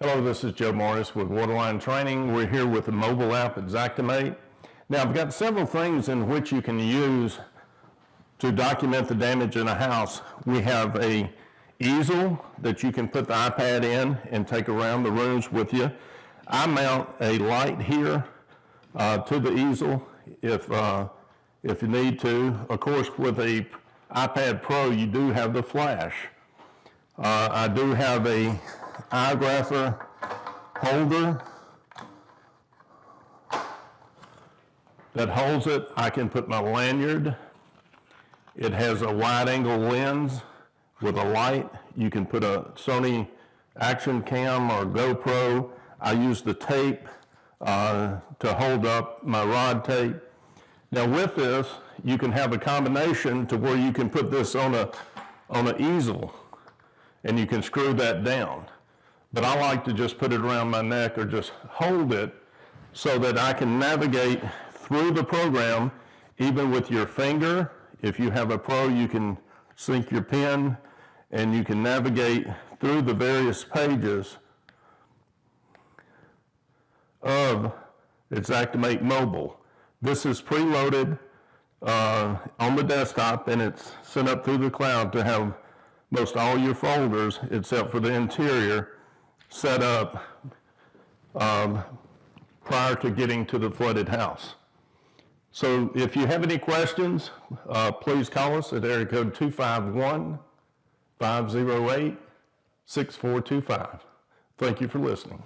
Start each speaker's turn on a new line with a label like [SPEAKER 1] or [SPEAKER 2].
[SPEAKER 1] Hello, this is Joe Morris with Waterline Training. We're here with the mobile app at Xactimate. Now, I've got several things in which you can use to document the damage in a house. We have a easel that you can put the iPad in and take around the rooms with you. I mount a light here to the easel if you need to. Of course, with a iPad Pro, you do have the flash. I do have a eyeglasser holder that holds it. I can put my lanyard. It has a wide angle lens with a light. You can put a Sony Action Cam or GoPro. I use the tape to hold up my rod tape. Now with this, you can have a combination to where you can put this on an easel and you can screw that down. But I like to just put it around my neck or just hold it so that I can navigate through the program even with your finger. If you have a Pro, you can sink your pen and you can navigate through the various pages of Xactimate Mobile. This is preloaded on the desktop and it's sent up through the cloud to have most all your folders, except for the interior, set up prior to getting to the flooded house. So if you have any questions, please call us at area code 251-508-6425. Thank you for listening.